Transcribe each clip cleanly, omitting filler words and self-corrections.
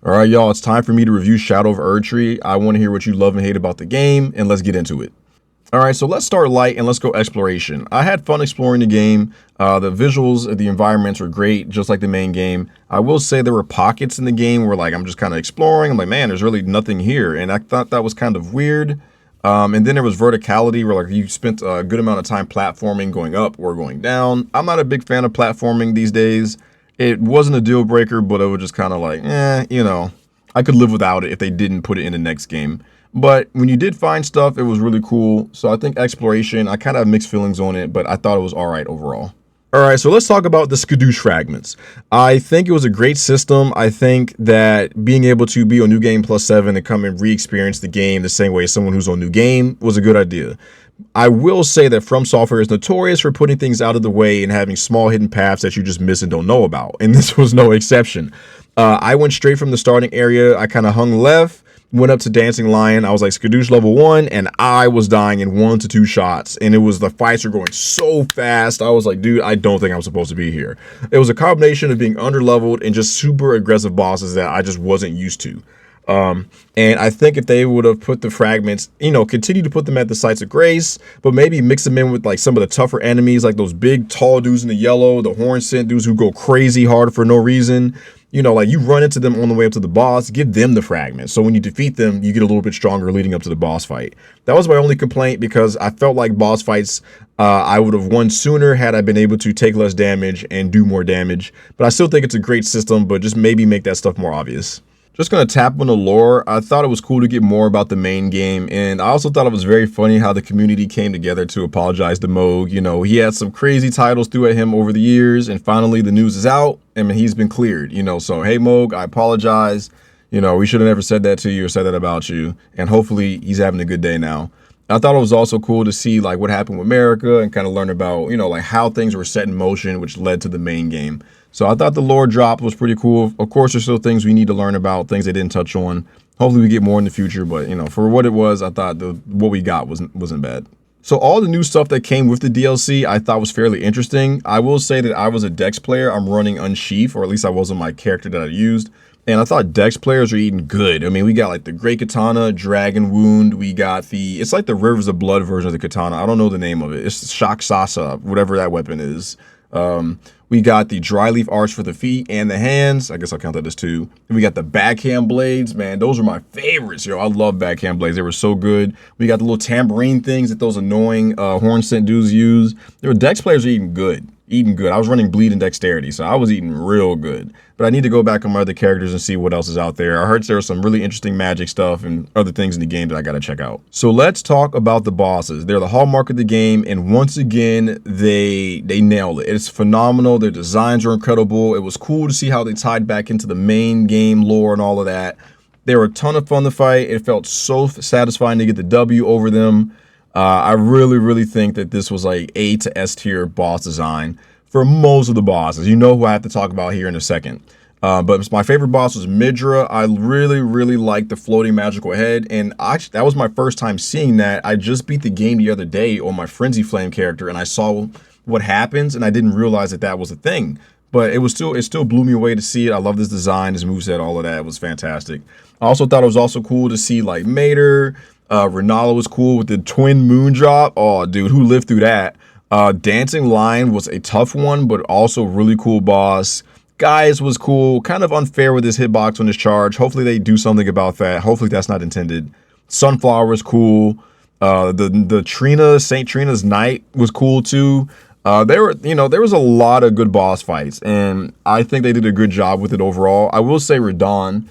All right, y'all, it's time for me to review Shadow of Erdtree. I want to hear what you love and hate about the game, and let's get into it. All right, so let's start light and let's go exploration. I had fun exploring the game. The visuals, the environments were great, just like the main game. I will say there were pockets in the game where like I'm just kind of exploring. I'm like, man, there's really nothing here, and I thought that was kind of weird. And then there was verticality, where like you spent a good amount of time platforming, going up or going down. I'm not a big fan of platforming these days. It wasn't a deal breaker, but it was just kind of like, I could live without it if they didn't put it in the next game. But when you did find stuff, it was really cool. So I think exploration, I kind of have mixed feelings on it, but I thought it was all right overall. All right, so let's talk about the Skadoosh fragments. I think it was a great system. I think that being able to be on New Game Plus 7 and come and re-experience the game the same way as someone who's on New Game was a good idea. I will say that From Software is notorious for putting things out of the way and having small hidden paths that you just miss and don't know about, and this was no exception. I went straight from the starting area. I kind of hung left, went up to Dancing Lion. I was like Skadoosh level 1, and I was dying in 1 to 2 shots, and it was the fights are going so fast. I was like, dude, I don't think I'm supposed to be here. It was a combination of being underleveled and just super aggressive bosses that I just wasn't used to. And I think if they would have put the fragments, continue to put them at the sites of grace, but maybe mix them in with like some of the tougher enemies, like those big tall dudes in the yellow, the horn scent dudes who go crazy hard for no reason. Like you run into them on the way up to the boss, give them the fragments. So when you defeat them, you get a little bit stronger leading up to the boss fight. That was my only complaint because I felt like boss fights, I would have won sooner had I been able to take less damage and do more damage. But I still think it's a great system, but just maybe make that stuff more obvious. Just gonna tap on the lore. I thought it was cool to get more about the main game, and I also thought it was very funny how the community came together to apologize to Moog. He had some crazy titles threw at him over the years, and finally the news is out, and he's been cleared. So hey Moog, I apologize. We should have never said that to you or said that about you, and hopefully he's having a good day now. I thought it was also cool to see like what happened with America and kind of learn about, like how things were set in motion, which led to the main game. So I thought the lore drop was pretty cool. Of course, there's still things we need to learn about, things they didn't touch on. Hopefully we get more in the future, but for what it was, I thought what we got wasn't bad. So all the new stuff that came with the DLC, I thought was fairly interesting. I will say that I was a Dex player. I'm running Unsheath, or at least I was on my character that I used. And I thought Dex players are eating good. I mean, we got like the Great Katana, Dragon Wound. We got it's like the Rivers of Blood version of the katana. I don't know the name of it. It's Shock Sasa, whatever that weapon is. We got the Dry Leaf Arch for the feet and the hands. I guess I'll count that as 2. And we got the backhand blades. Man, those are my favorites. I love backhand blades. They were so good. We got the little tambourine things that those annoying horn scent dudes use. Dex players are eating good. I was running bleed and dexterity, so I was eating real good. But I need to go back on my other characters and see what else is out there. I heard there was some really interesting magic stuff and other things in the game that I got to check out. So let's talk about the bosses. They're the hallmark of the game, and once again, they nailed it. It's phenomenal. Their designs are incredible. It was cool to see how they tied back into the main game lore and all of that. They were a ton of fun to fight. It felt so satisfying to get the W over them. I really, really think that this was like A to S tier boss design for most of the bosses. Who I have to talk about here in a second. But my favorite boss was Midra. I really, really liked the floating magical head. And that was my first time seeing that. I just beat the game the other day on my Frenzy Flame character, and I saw what happens, and I didn't realize that was a thing. But it still blew me away to see it. I love this design, this moveset, all of that. It was fantastic. I also thought it was also cool to see like Mater. Renala was cool with the twin moon drop. Oh, dude, who lived through that? Dancing Lion was a tough one, but also really cool boss. Guys was cool, kind of unfair with his hitbox on his charge. Hopefully they do something about that. Hopefully that's not intended. Sunflower was cool. The Trina, Saint Trina's Knight was cool too. There was a lot of good boss fights, and I think they did a good job with it overall. I will say Radon,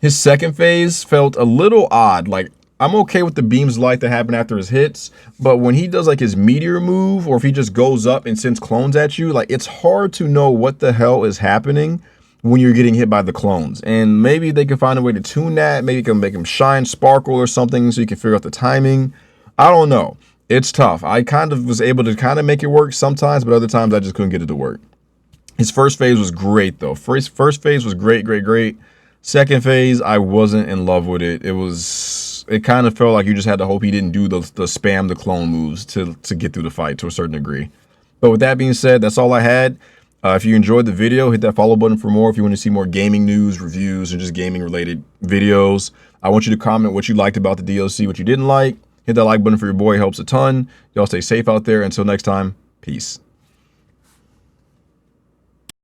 his second phase felt a little odd. Like, I'm okay with the beams of light that happen after his hits, but when he does like his meteor move, or if he just goes up and sends clones at you, like it's hard to know what the hell is happening when you're getting hit by the clones. And maybe they can find a way to tune that. Maybe you can make him shine, sparkle or something so you can figure out the timing. I don't know. It's tough. I kind of was able to kind of make it work sometimes, but other times I just couldn't get it to work. His first phase was great though. First phase was great. Second phase, I wasn't in love with it. It kind of felt like you just had to hope he didn't do the spam the clone moves to get through the fight to a certain degree. But with that being said, that's all I had. If you enjoyed the video, hit that follow button for more. If you want to see more gaming news, reviews, and just gaming related videos, I want you to comment what you liked about the DLC, what you didn't like. Hit that like button for your boy, helps a ton. Y'all stay safe out there. Until next time, peace.